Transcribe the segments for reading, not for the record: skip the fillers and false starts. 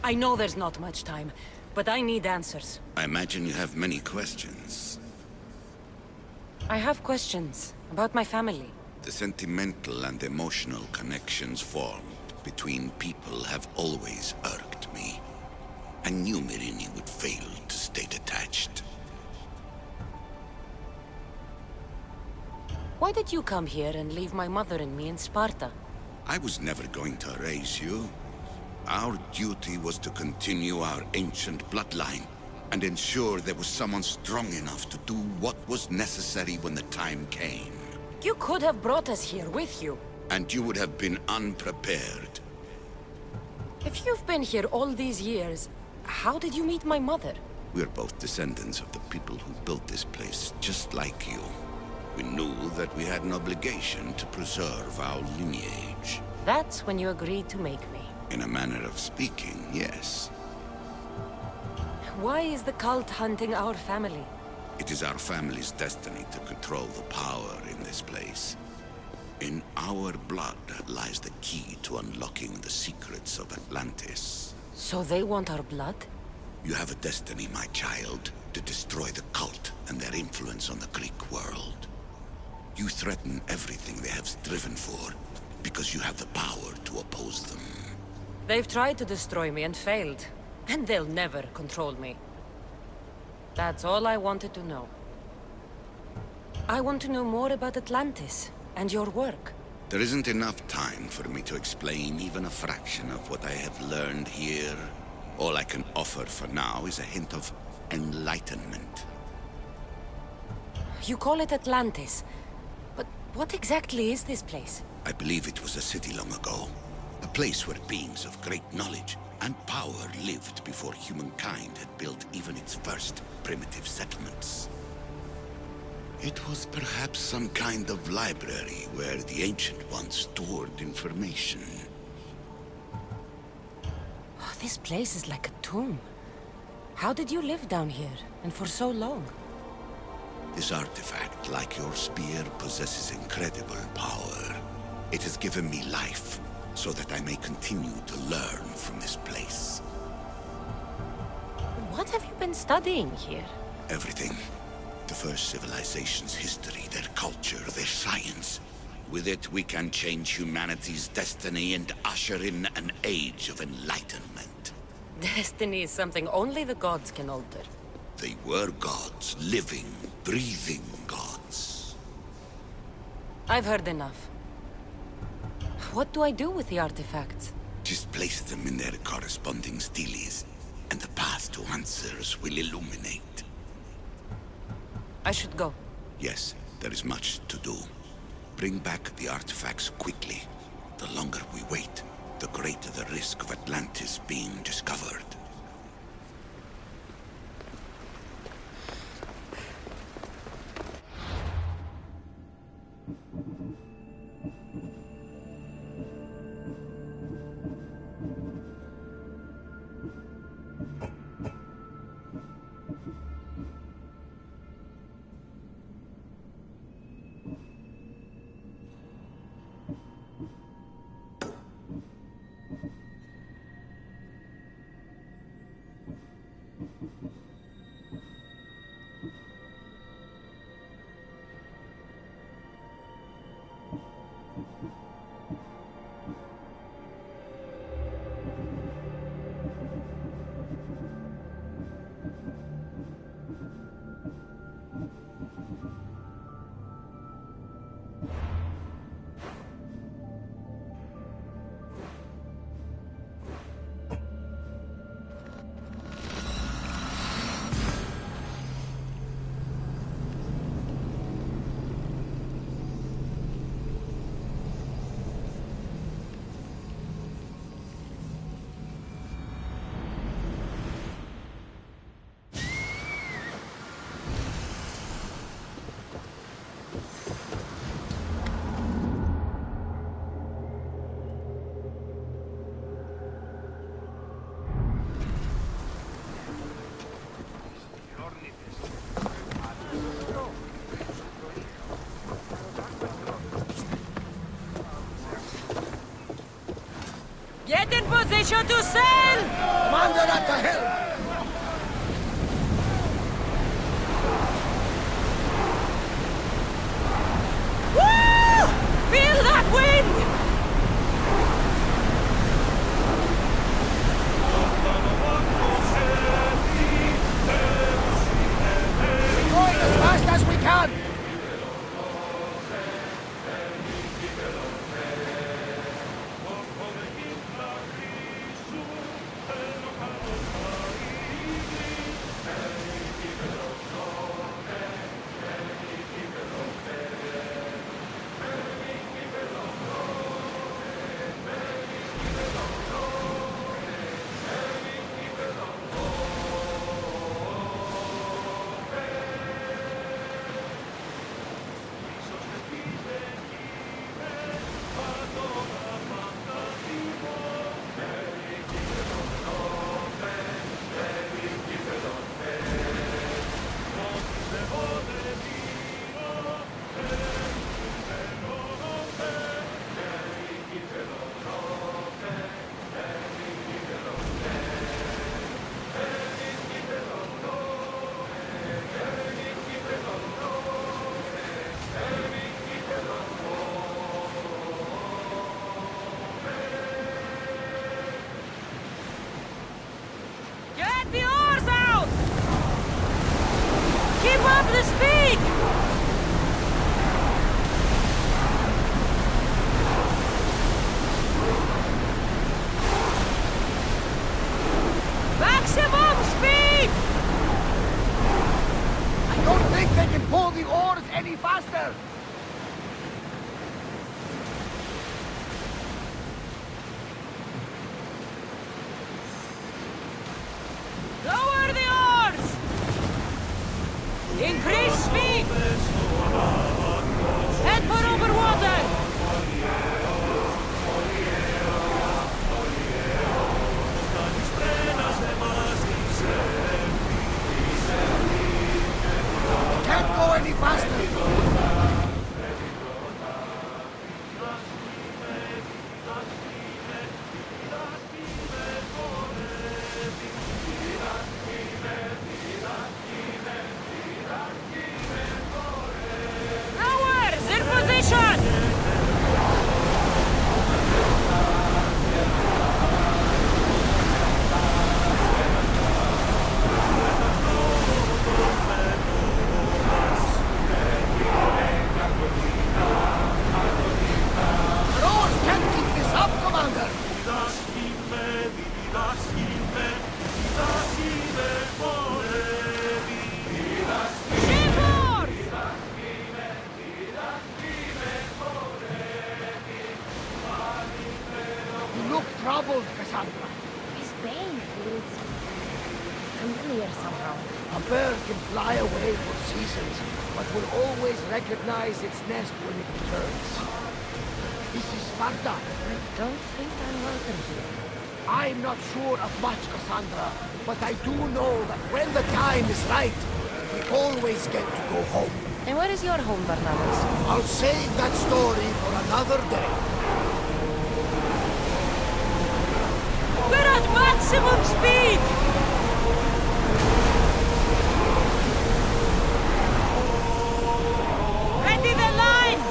I know there's not much time, but I need answers. I imagine you have many questions. I have questions about my family. The sentimental and emotional connections formed between people have always irked me. I knew Myrini would fail to stay detached. Why did you come here and leave my mother and me in Sparta? I was never going to erase you. Our duty was to continue our ancient bloodline and ensure there was someone strong enough to do what was necessary when the time came. You could have brought us here with you. And you would have been unprepared. If you've been here all these years, how did you meet my mother? We're both descendants of the people who built this place, just like you. We knew that we had an obligation to preserve our lineage. That's when you agreed to make me. In a manner of speaking, yes. Why is the cult hunting our family? It is our family's destiny to control the power in this place. In our blood lies the key to unlocking the secrets of Atlantis. So they want our blood? You have a destiny, my child, to destroy the cult and their influence on the Greek world. You threaten everything they have striven for, because you have the power to oppose them. They've tried to destroy me and failed, and they'll never control me. That's all I wanted to know. I want to know more about Atlantis and your work. There isn't enough time for me to explain even a fraction of what I have learned here. All I can offer for now is a hint of enlightenment. You call it Atlantis, but what exactly is this place? I believe it was a city long ago. A place where beings of great knowledge and power lived before humankind had built even its first primitive settlements. It was perhaps some kind of library where the Ancient Ones stored information. Oh, this place is like a tomb. How did you live down here, and for so long? This artifact, like your spear, possesses incredible power. It has given me life, so that I may continue to learn from this place. What have you been studying here? Everything. The first civilization's history, their culture, their science. With it, we can change humanity's destiny and usher in an age of enlightenment. Destiny is something only the gods can alter. They were gods, living, breathing gods. I've heard enough. What do I do with the artifacts? Just place them in their corresponding steles, and the path to answers will illuminate. I should go. Yes, there is much to do. Bring back the artifacts quickly. The longer we wait, the greater the risk of Atlantis being discovered. Get in position to sail! Commander at the helm! Woo! Feel that wind! We're going as fast as we can! Get the oars out! Keep up the speed! Maximum speed! I don't think they can pull the oars any faster! Lower the oars! Increase speed! Head for over water! Can't go any faster! Rowers, in position! The oars can't keep this up, Commander! Shipboard! You look troubled, Cassandra. His pain feels familiar somehow. A bird can fly away for seasons, but will always recognize its nest when it returns. This is Sparta. I don't think I'm welcome here. I'm not sure of much, Cassandra, but I do know that when the time is right, we always get to go home. And where is your home, Barnabas? I'll save that story for another day. We're at maximum speed! Ready the line!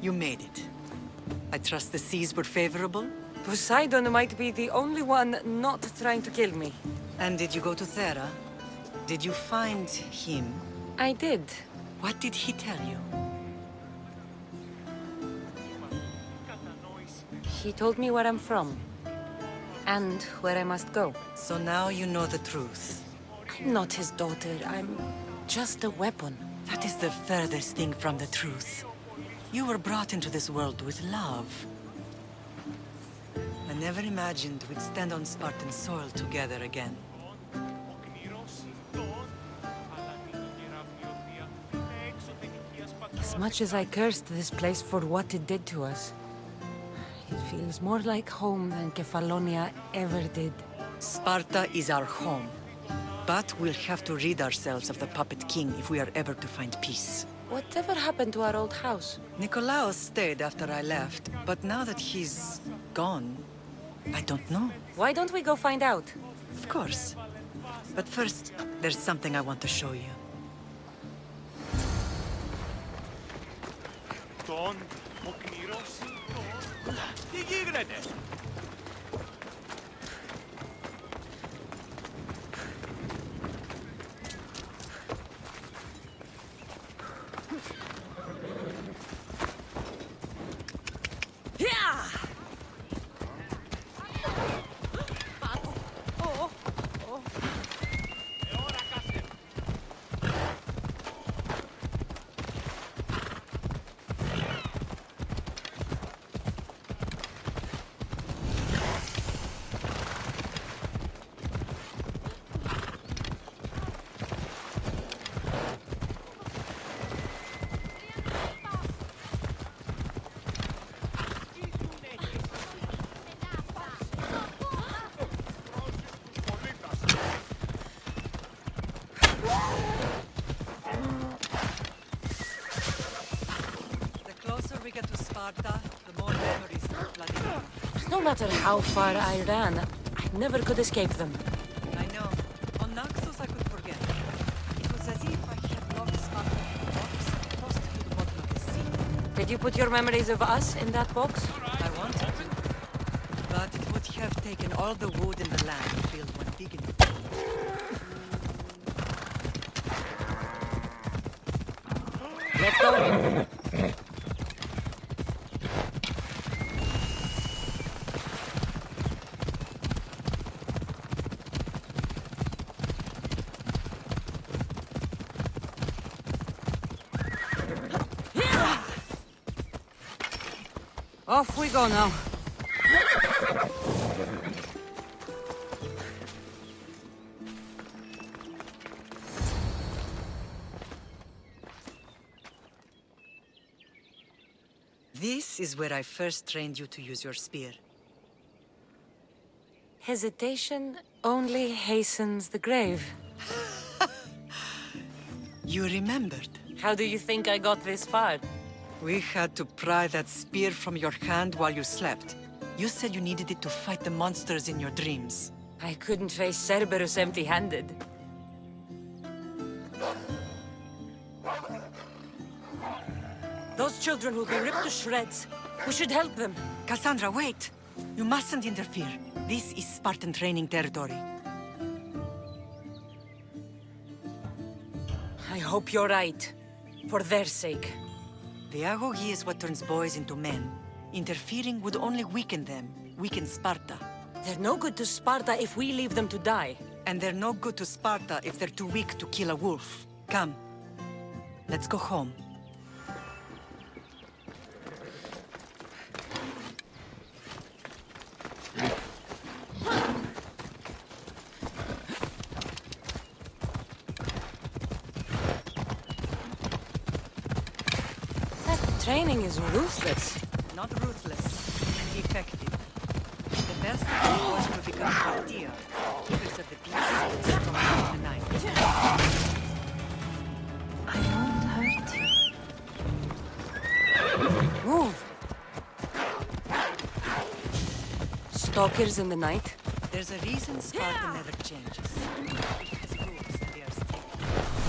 You made it. I trust the seas were favorable? Poseidon might be the only one not trying to kill me. And did you go to Thera? Did you find him? I did. What did he tell you? He told me where I'm from. And where I must go. So now you know the truth. I'm not his daughter. I'm just a weapon. That is the furthest thing from the truth. You were brought into this world with love. I never imagined we'd stand on Spartan soil together again. As much as I cursed this place for what it did to us, it feels more like home than Kefalonia ever did. Sparta is our home. But we'll have to rid ourselves of the puppet king if we are ever to find peace. Whatever happened to our old house? Nikolaos stayed after I left, but now that he's gone, I don't know. Why don't we go find out? Of course. But first, there's something I want to show you. Τον, ο Κνήρος, τον. Τι γίνεται? The closer we get to Sparta, the more memories will flood in. No matter how far I ran, I never could escape them. I know. On Naxos I could forget. It was as if I had locked Sparta in a box and tossed it to the bottom of the sea. Did you put your memories of us in that box? I wanted to. But it would have taken all the wood in the land to build one big enough. Let's go. Off we go now. This is where I first trained you to use your spear. Hesitation only hastens the grave. You remembered. How do you think I got this far? We had to pry that spear from your hand while you slept. You said you needed it to fight the monsters in your dreams. I couldn't face Cerberus empty-handed. Those children will be ripped to shreds. We should help them. Cassandra, wait! You mustn't interfere. This is Spartan training territory. I hope you're right. For their sake. The agogi is what turns boys into men. Interfering would only weaken them, weaken Sparta. They're no good to Sparta if we leave them to die. And they're no good to Sparta if they're too weak to kill a wolf. Come. Let's go home. Training is ruthless. Not ruthless, effective. The best of the boys will become Partia, keepers of the peace and strong in the night. I won't hurt you. Move! Stalkers in the night? There's a reason Sparta never changes. It has rules and they are strict.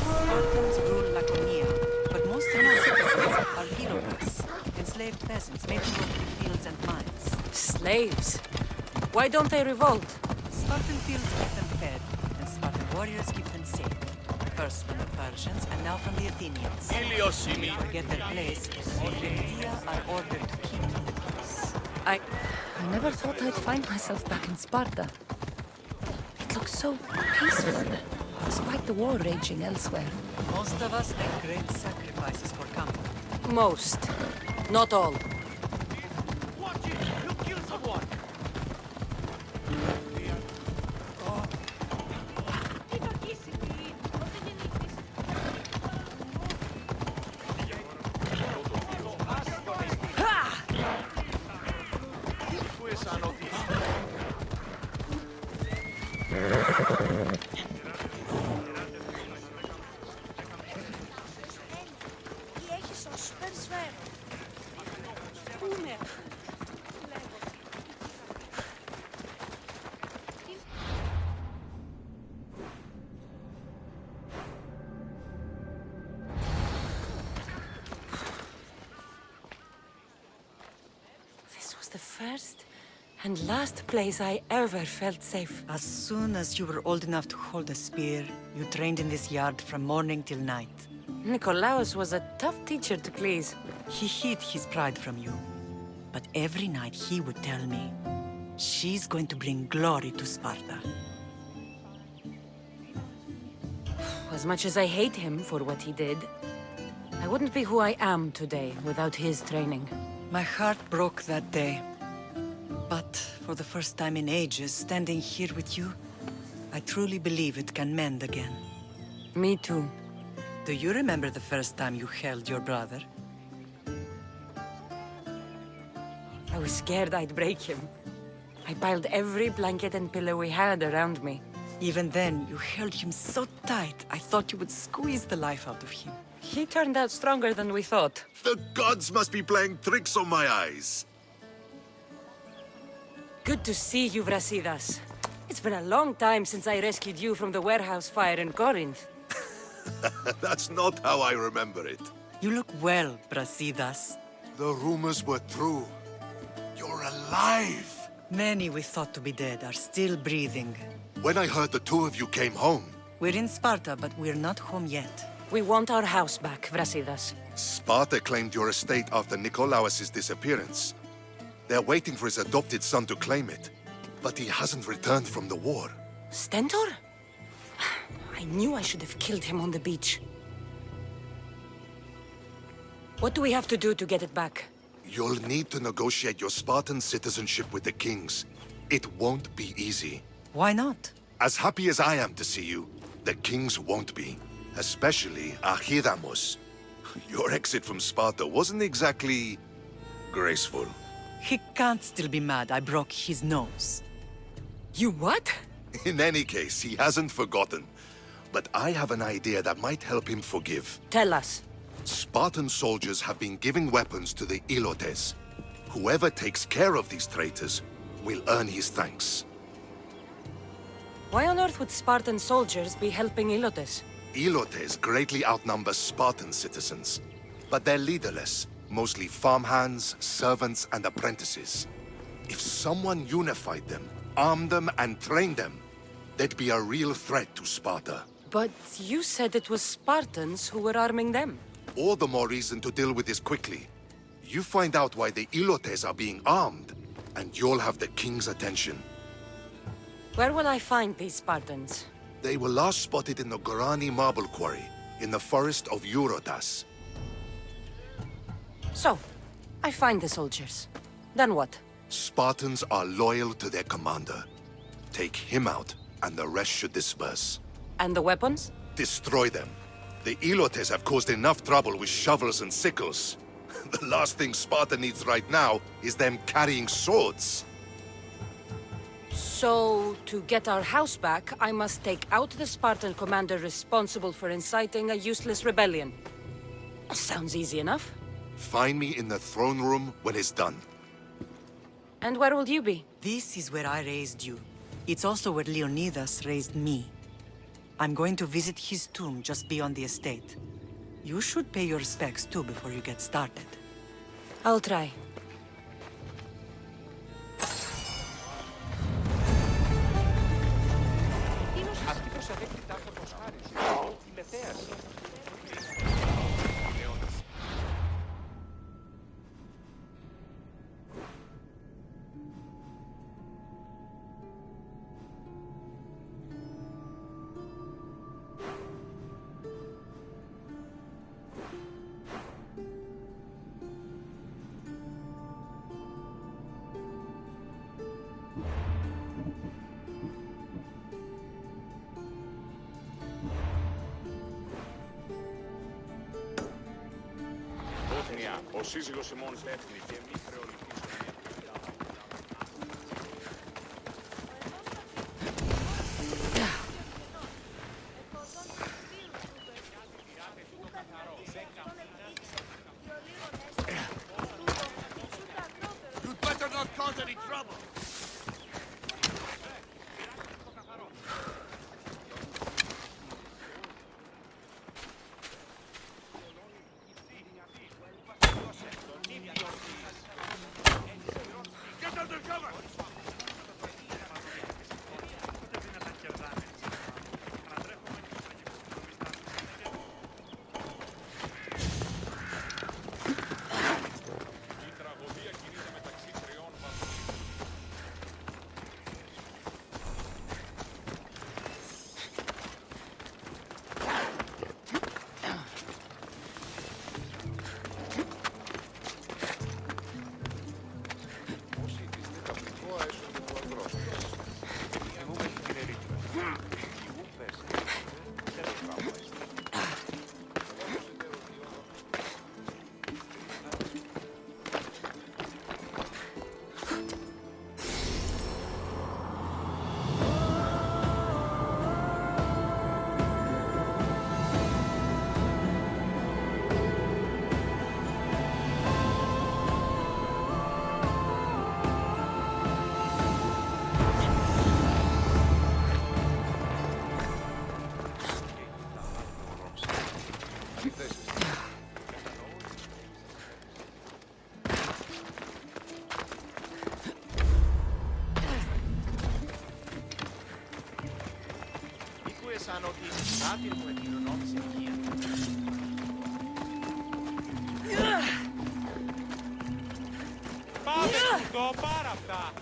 Spartans rule Laconia, but most of our citizens are heroes, and enslaved peasants made to work the fields and mines. Slaves? Why don't they revolt? Spartan fields keep them fed, and Spartan warriors keep them safe. First from the Persians, and now from the Athenians. Iliosimi. To get their place, all Lydia are ordered to keep the peace. I never thought I'd find myself back in Sparta. It looks so peaceful, despite the war raging elsewhere. Most of us make great sacrifices for comfort. Most. Not all. Watch it! You'll kill someone! This was the first and last place I ever felt safe. As soon as you were old enough to hold a spear, you trained in this yard from morning till night. Nikolaos was a tough teacher to please. He hid his pride from you. But every night he would tell me, she's going to bring glory to Sparta. As much as I hate him for what he did, I wouldn't be who I am today without his training. My heart broke that day. But for the first time in ages, standing here with you, I truly believe it can mend again. Me too. Do you remember the first time you held your brother? I was scared I'd break him. I piled every blanket and pillow we had around me. Even then, you held him so tight, I thought you would squeeze the life out of him. He turned out stronger than we thought. The gods must be playing tricks on my eyes. Good to see you, Brasidas. It's been a long time since I rescued you from the warehouse fire in Corinth. That's not how I remember it. You look well, Brasidas. The rumors were true. You're alive! Many we thought to be dead are still breathing. When I heard the two of you came home, We're in Sparta, but we're not home yet. We want our house back, Brasidas. Sparta claimed your estate after Nikolaos' disappearance. They're waiting for his adopted son to claim it. But he hasn't returned from the war. Stentor? I knew I should have killed him on the beach. What do we have to do to get it back? You'll need to negotiate your Spartan citizenship with the kings. It won't be easy. Why not? As happy as I am to see you, the kings won't be. Especially Archidamos. Your exit from Sparta wasn't exactly graceful. He can't still be mad I broke his nose. You what? In any case, he hasn't forgotten. But I have an idea that might help him forgive. Tell us. Spartan soldiers have been giving weapons to the Ilotes. Whoever takes care of these traitors will earn his thanks. Why on earth would Spartan soldiers be helping Ilotes? Ilotes greatly outnumber Spartan citizens, but they're leaderless, mostly farmhands, servants, and apprentices. If someone unified them, armed them, and trained them, they'd be a real threat to Sparta. But you said it was Spartans who were arming them. All the more reason to deal with this quickly. You find out why the Ilotes are being armed, and you'll have the king's attention. Where will I find these Spartans? They were last spotted in the Gorani marble quarry, in the forest of Eurotas. So, I find the soldiers. Then what? Spartans are loyal to their commander. Take him out, and the rest should disperse. And the weapons? Destroy them. The Ilotes have caused enough trouble with shovels and sickles. The last thing Sparta needs right now is them carrying swords. So, to get our house back, I must take out the Spartan commander responsible for inciting a useless rebellion. Sounds easy enough. Find me in the throne room when it's done. And where will you be? This is where I raised you. It's also where Leonidas raised me. I'm going to visit his tomb just beyond the estate. You should pay your respects too before you get started. I'll try. Αυτός αδέχτη τάχα πως χάρισε. Η μεθέαση. Ο σύζυγος ημών πέφτει και μη χρεοληπτήσω. You'd better not cause any trouble. Get under cover! Σαν ότι άτυρ μου επικοινωνώμησε εκεί. Πάμε το πάρα αυτά.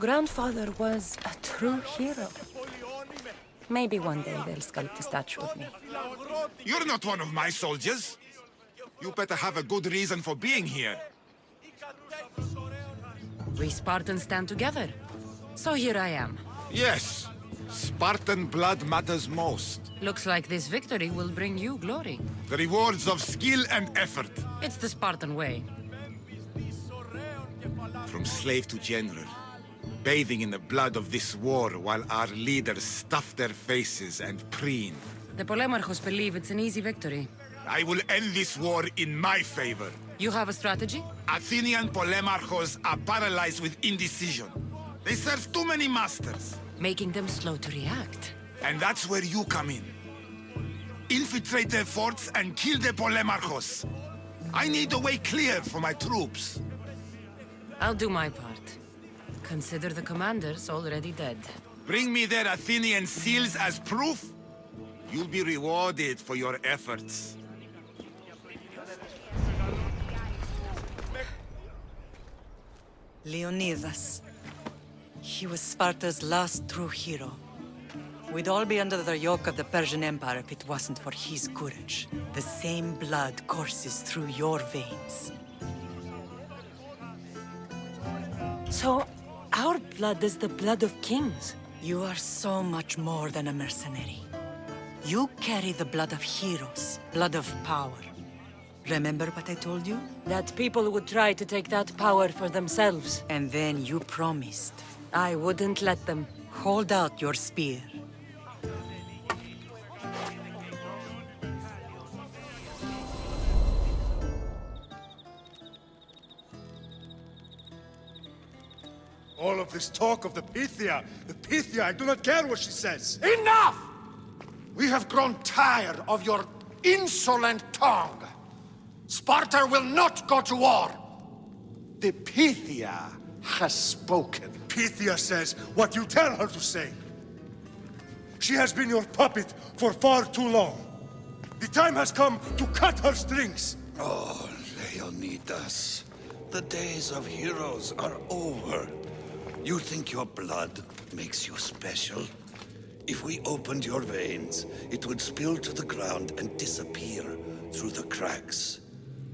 Grandfather was a true hero. Maybe one day they'll sculpt a statue of me. You're not one of my soldiers. You better have a good reason for being here. We Spartans stand together. So here I am. Yes, Spartan blood matters most. Looks like this victory will bring you glory. The rewards of skill and effort. It's the Spartan way. From slave to general. Bathing in the blood of this war while our leaders stuff their faces and preen. The Polemarchos believe it's an easy victory. I will end this war in my favor. You have a strategy? Athenian Polemarchos are paralyzed with indecision. They serve too many masters. Making them slow to react. And that's where you come in. Infiltrate their forts and kill the Polemarchos. I need a way clear for my troops. I'll do my part. Consider the commanders already dead. Bring me their Athenian seals as proof. You'll be rewarded for your efforts. Leonidas. He was Sparta's last true hero. We'd all be under the yoke of the Persian Empire if it wasn't for his courage. The same blood courses through your veins. So, our blood is the blood of kings. You are so much more than a mercenary. You carry the blood of heroes, blood of power. Remember what I told you? That people would try to take that power for themselves. And then you promised. I wouldn't let them. Hold out your spear. All of this talk of the Pythia, I do not care what she says. Enough! We have grown tired of your insolent tongue. Sparta will not go to war. The Pythia has spoken. Pythia says what you tell her to say. She has been your puppet for far too long. The time has come to cut her strings. Oh, Leonidas, the days of heroes are over. You think your blood makes you special? If we opened your veins, it would spill to the ground and disappear through the cracks.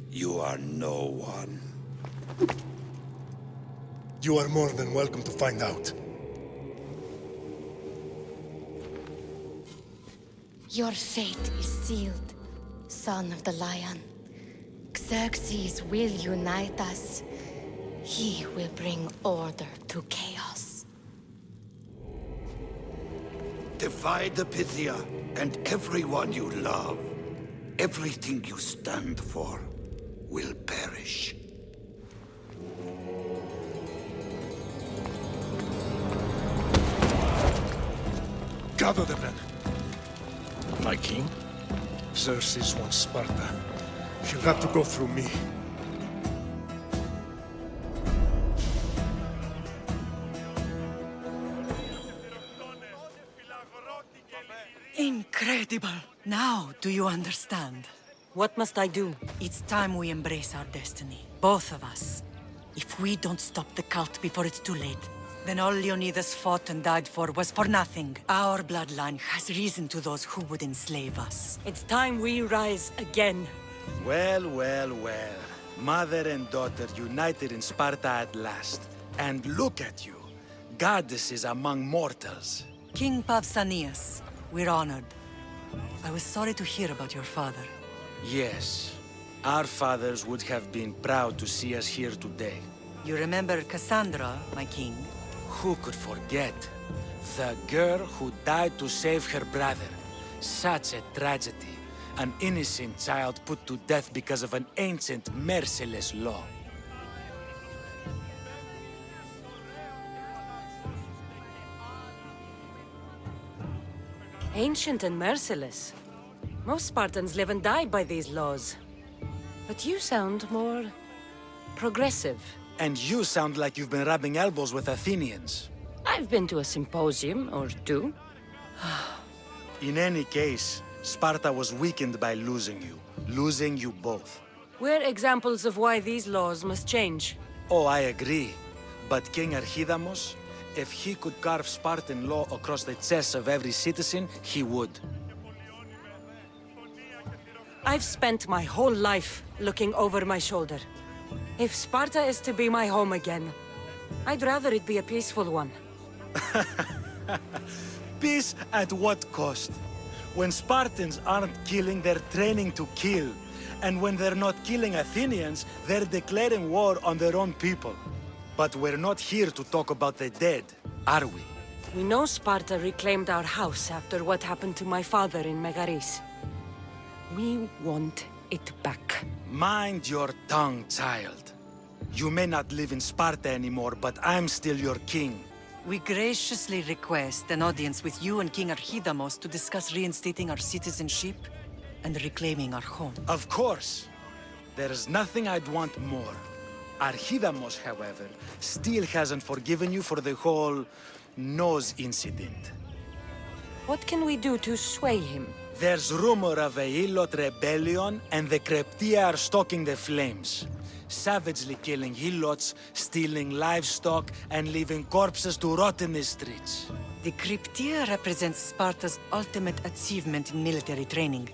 You are no one. You are more than welcome to find out. Your fate is sealed, son of the lion. Xerxes will unite us. He will bring order to chaos. Divide the Pythia and everyone you love. Everything you stand for will perish. Gather the men. My king? Xerxes wants Sparta. She'll have to go through me. Incredible! Now, do you understand? What must I do? It's time we embrace our destiny. Both of us. If we don't stop the cult before it's too late, then all Leonidas fought and died for was for nothing. Our bloodline has reason to those who would enslave us. It's time we rise again. Well, well, well. Mother and daughter united in Sparta at last. And look at you. Goddesses among mortals. King Pausanias, we're honored. I was sorry to hear about your father. Yes. Our fathers would have been proud to see us here today. You remember Cassandra, my king? Who could forget? The girl who died to save her brother. Such a tragedy. An innocent child put to death because of an ancient, merciless law. Ancient and merciless. Most Spartans live and die by these laws. But you sound more progressive. And you sound like you've been rubbing elbows with Athenians. I've been to a symposium or two. In any case, Sparta was weakened by losing you both. We're examples of why these laws must change. Oh, I agree. But King Archidamos, if he could carve Spartan law across the chests of every citizen, he would. I've spent my whole life looking over my shoulder. If Sparta is to be my home again, I'd rather it be a peaceful one. Peace at what cost? When Spartans aren't killing, they're training to kill. And when they're not killing Athenians, they're declaring war on their own people. But we're not here to talk about the dead, are we? We know Sparta reclaimed our house after what happened to my father in Megaris. We want it back. Mind your tongue, child. You may not live in Sparta anymore, but I'm still your king. We graciously request an audience with you and King Archidamos to discuss reinstating our citizenship and reclaiming our home. Of course. There's nothing I'd want more. Archidamos, however, still hasn't forgiven you for the whole nose incident. What can we do to sway him? There's rumor of a Helot rebellion, and the Kreptia are stalking the flames. Savagely killing Helots, stealing livestock, and leaving corpses to rot in the streets. The Cryptia represents Sparta's ultimate achievement in military training.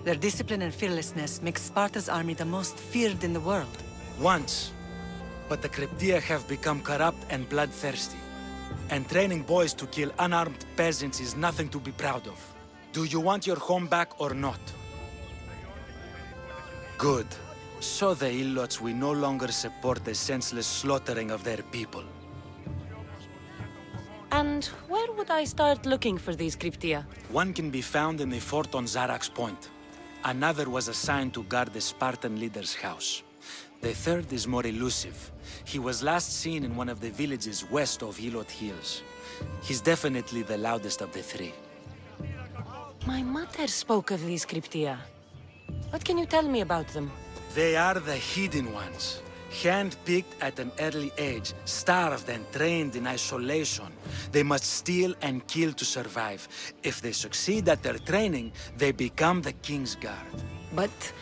Their discipline and fearlessness makes Sparta's army the most feared in the world. Once. But the Cryptia have become corrupt and bloodthirsty. And training boys to kill unarmed peasants is nothing to be proud of. Do you want your home back or not? Good. So the Ilots will no longer support the senseless slaughtering of their people. And where would I start looking for these Cryptia? One can be found in the fort on Zarak's Point. Another was assigned to guard the Spartan leader's house. The third is more elusive. He was last seen in one of the villages west of Hilot Hills. He's definitely the loudest of the three. My mother spoke of these Cryptia. What can you tell me about them? They are the hidden ones. Hand-picked at an early age, starved and trained in isolation. They must steal and kill to survive. If they succeed at their training, they become the King's Guard. But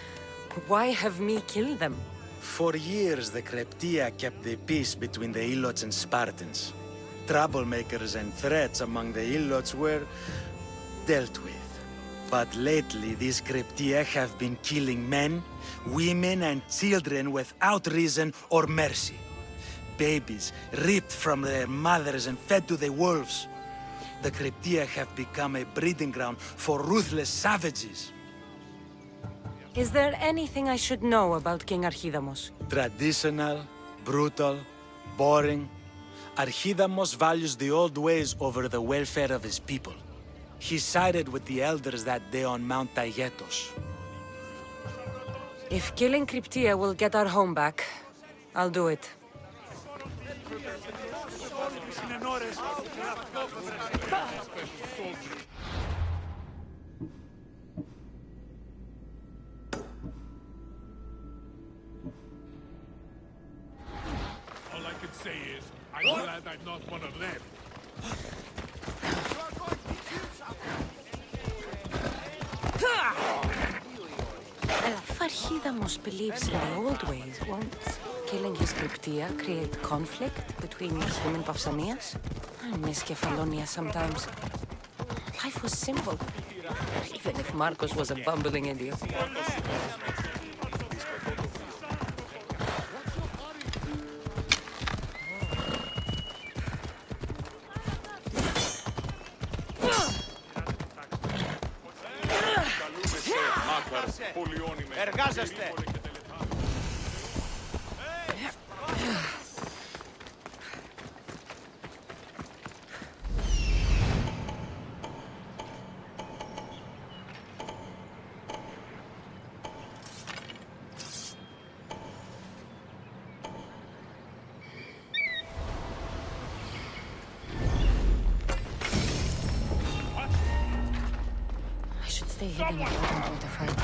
why have me kill them? For years, the Cryptia kept the peace between the Ilots and Spartans. Troublemakers and threats among the Ilots were dealt with. But lately, these Cryptia have been killing men, women, and children without reason or mercy. Babies ripped from their mothers and fed to the wolves. The Cryptia have become a breeding ground for ruthless savages. Is there anything I should know about King Archidamos? Traditional, brutal, boring. Archidamos values the old ways over the welfare of his people. He sided with the elders that day on Mount Taygetos. If killing Cryptia will get our home back, I'll do it. All I can say is, I'm glad I'm not one of them. If Archidamos believes in the old ways, won't killing his Cryptia create conflict between him and Pausanias? I miss Kefalonia sometimes. Life was simple, even if Marcos was a bumbling idiot. Εργάζεστε! I should stay hidden if I don't want to fight.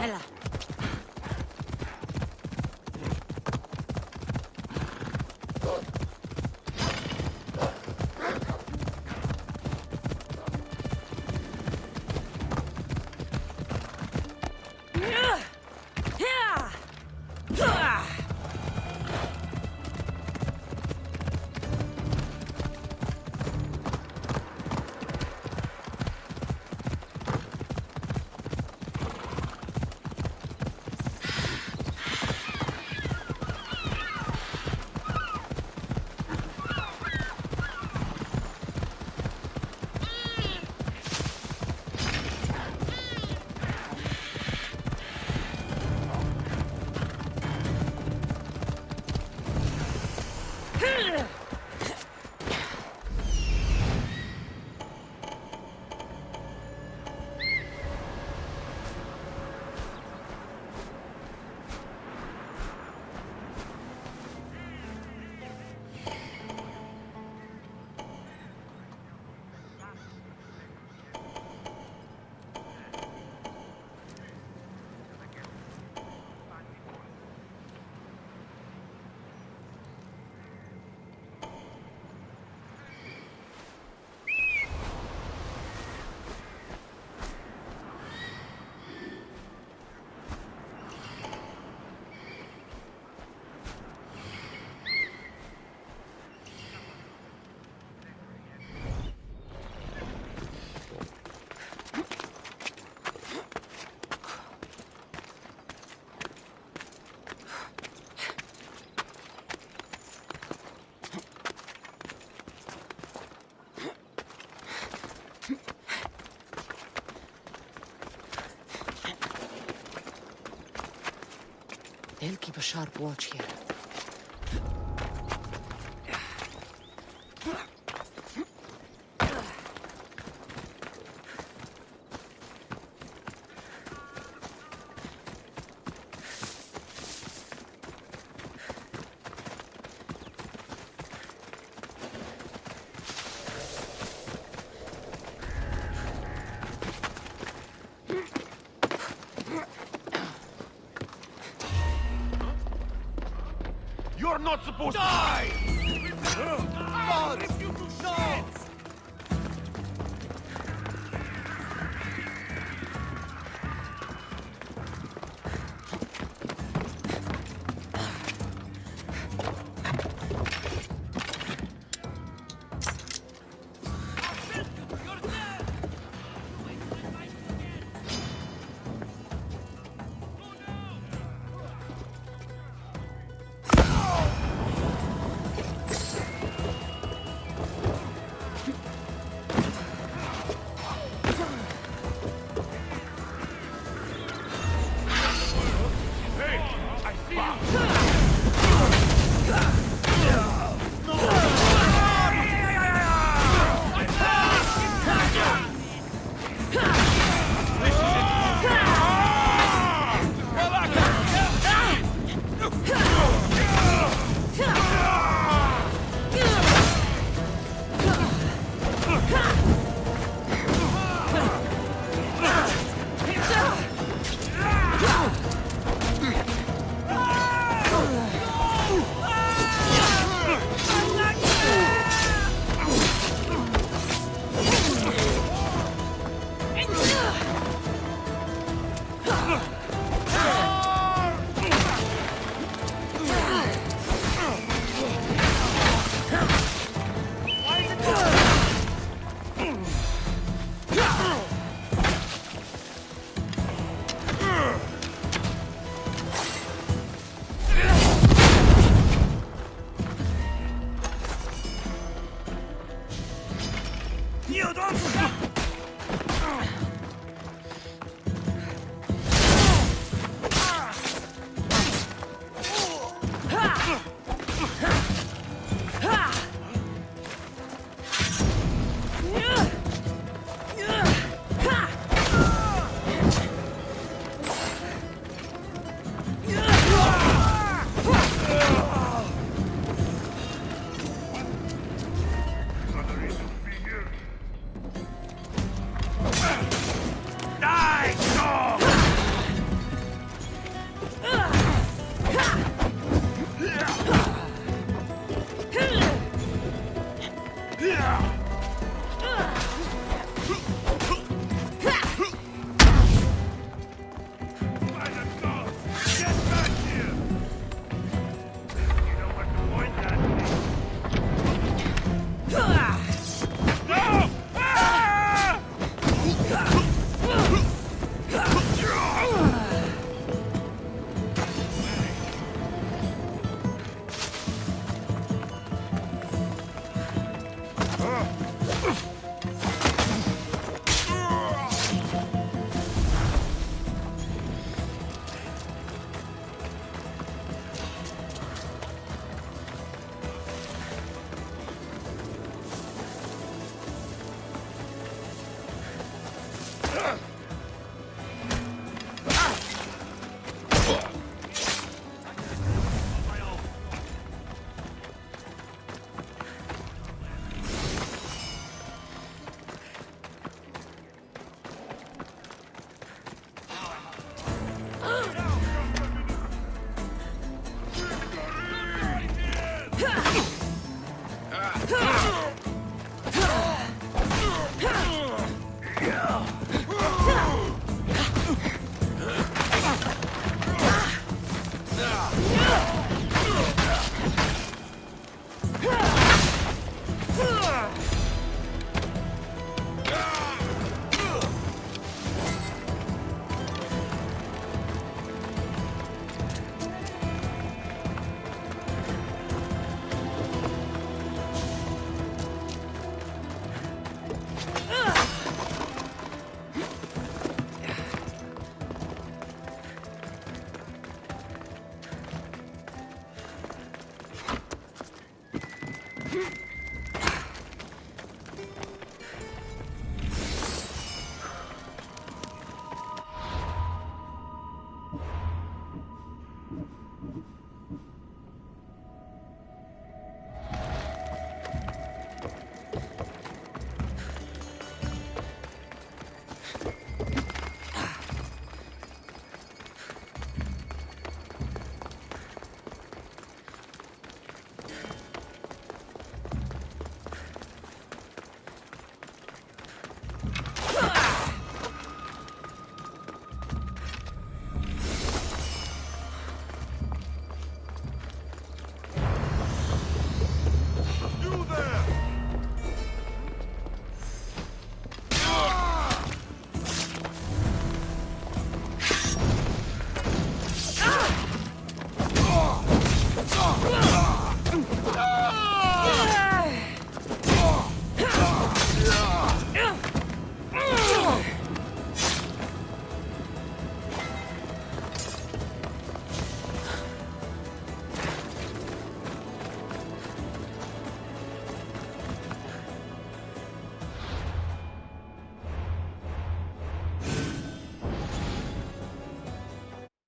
Ella. They'll keep a sharp watch here. You're not supposed to die! God! Refuse to show!